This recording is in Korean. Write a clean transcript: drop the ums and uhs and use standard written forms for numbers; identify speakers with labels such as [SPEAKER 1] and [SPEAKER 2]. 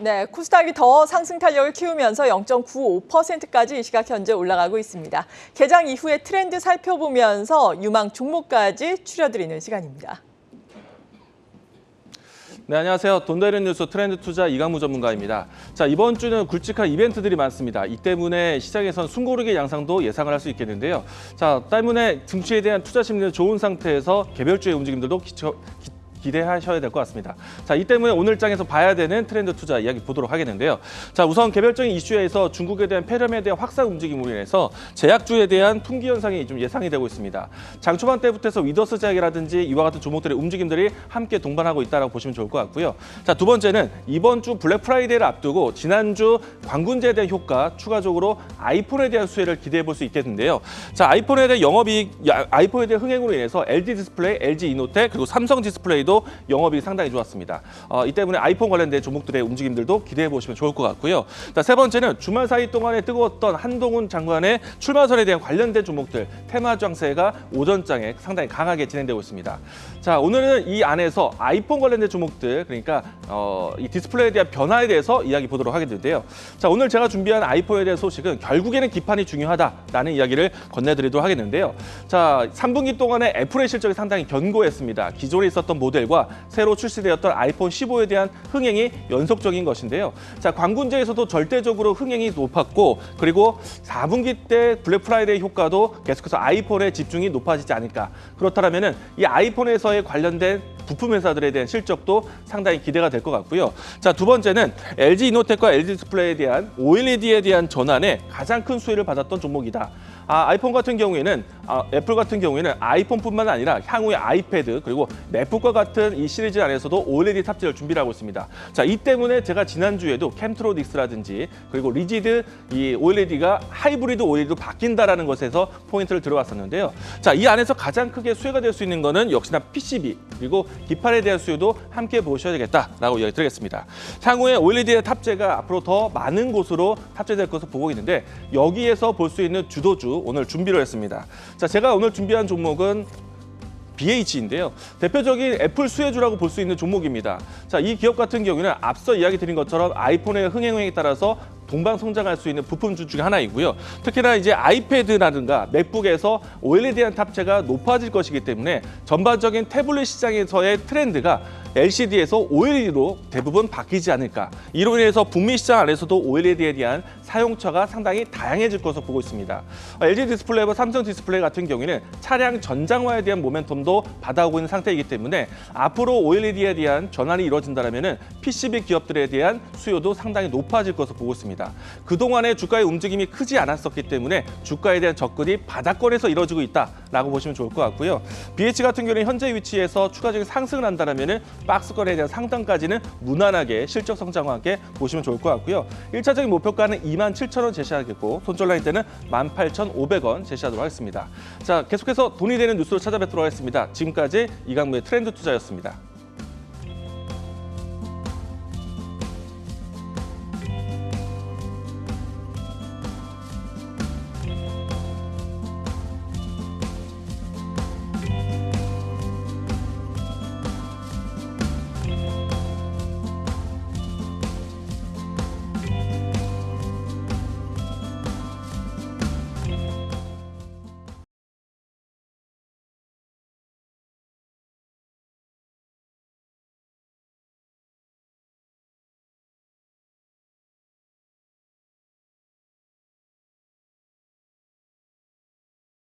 [SPEAKER 1] 네, 코스닥이 더 상승 탄력을 키우면서 0.95%까지 이 시각 현재 올라가고 있습니다. 개장 이후의 트렌드 살펴보면서 유망 종목까지 추려드리는 시간입니다.
[SPEAKER 2] 네, 안녕하세요. 돈 되는 뉴스 트렌드 투자 이강무 전문가입니다. 자, 이번 주는 굵직한 이벤트들이 많습니다. 이 때문에 시장에선 숨고르기 양상도 예상을 할 수 있겠는데요. 자, 때문에 증시에 대한 투자 심리는 좋은 상태에서 개별주의 움직임들도 기대하셔야 될 것 같습니다. 자, 이 때문에 오늘 장에서 봐야 되는 트렌드 투자 이야기 보도록 하겠는데요. 자, 우선 개별적인 이슈에서 중국에 대한 폐렴에 대한 확산 움직임으로 인해서 제약주에 대한 풍기 현상이 좀 예상이 되고 있습니다. 장 초반 때부터 해서 위더스 제약이라든지 이와 같은 종목들의 움직임들이 함께 동반하고 있다고 보시면 좋을 것 같고요. 자, 두 번째는 이번 주 블랙 프라이데이를 앞두고 지난주 광군제에 대한 효과, 추가적으로 아이폰에 대한 수혜를 기대해 볼 수 있겠는데요. 자, 아이폰에 대한 아이폰에 대한 흥행으로 인해서 LG 디스플레이, LG 이노텍 그리고 삼성 디스플레이도 영업이익이 상당히 좋았습니다. 이 때문에 아이폰 관련된 종목들의 움직임들도 기대해 보시면 좋을 것 같고요. 자, 세 번째는 주말 사이 동안에 뜨거웠던 한동훈 장관의 출마설에 대한 관련된 종목들 테마 장세가 오전장에 상당히 강하게 진행되고 있습니다. 자, 오늘은 이 안에서 아이폰 관련된 종목들, 그러니까 이 디스플레이에 대한 변화에 대해서 이야기 보도록 하겠는데요. 자, 오늘 제가 준비한 아이폰에 대한 소식은 결국에는 기판이 중요하다라는 이야기를 건네드리도록 하겠는데요. 자, 3분기 동안에 애플의 실적이 상당히 견고했습니다. 기존에 있었던 모델과 새로 출시되었던 아이폰 15에 대한 흥행이 연속적인 것인데요. 자, 광군제에서도 절대적으로 흥행이 높았고, 그리고 4분기 때 블랙 프라이데이 효과도 계속해서 아이폰에 집중이 높아지지 않을까. 그렇다면은 이 아이폰에서의 관련된 부품 회사들에 대한 실적도 상당히 기대가 될 것 같고요. 자, 두 번째는 LG 이노텍과 LG 디스플레이에 대한 OLED에 대한 전환에 가장 큰 수혜를 받았던 종목이다. 아이폰 같은 경우에는 애플 같은 경우에는 아이폰뿐만 아니라 향후에 아이패드 그리고 맥북과 같은 이 시리즈 안에서도 OLED 탑재를 준비를 하고 있습니다. 자, 이 때문에 제가 지난주에도 캠트로닉스라든지 그리고 리지드 이 OLED가 하이브리드 OLED로 바뀐다라는 것에서 포인트를 들어왔었는데요. 자, 이 안에서 가장 크게 수혜가 될 수 있는 거는 역시나 PCB 그리고 기판에 대한 수요도 함께 보셔야 되겠다라고 이야기 드리겠습니다. 향후에 OLED의 탑재가 앞으로 더 많은 곳으로 탑재될 것으로 보고 있는데 여기에서 볼 수 있는 주도주 오늘 준비를 했습니다. 자, 제가 오늘 준비한 종목은 BH인데요. 대표적인 애플 수혜주라고 볼 수 있는 종목입니다. 자, 이 기업 같은 경우는 앞서 이야기 드린 것처럼 아이폰의 흥행에 따라서 동방 성장할 수 있는 부품주 중에 하나이고요. 특히나 이제 아이패드라든가 맥북에서 OLED에 대한 탑재가 높아질 것이기 때문에 전반적인 태블릿 시장에서의 트렌드가 LCD에서 OLED로 대부분 바뀌지 않을까. 이로 인해서 북미 시장 안에서도 OLED에 대한 사용처가 상당히 다양해질 것으로 보고 있습니다. LG 디스플레이와 삼성 디스플레이 같은 경우에는 차량 전장화에 대한 모멘텀도 받아오고 있는 상태이기 때문에 앞으로 OLED에 대한 전환이 이루어진다면 PCB 기업들에 대한 수요도 상당히 높아질 것으로 보고 있습니다. 그동안의 주가의 움직임이 크지 않았었기 때문에 주가에 대한 접근이 바닥권에서 이루어지고 있다라고 보시면 좋을 것 같고요. BH 같은 경우는 현재 위치에서 추가적인 상승을 한다면 박스권에 대한 상단까지는 무난하게 실적 성장과 함께 보시면 좋을 것 같고요. 1차적인 목표가는 27,000원 제시하겠고 손절 라인 때는 18,500원 제시하도록 하겠습니다. 자, 계속해서 돈이 되는 뉴스로 찾아뵙도록 하겠습니다. 지금까지 이강무의 트렌드 투자였습니다.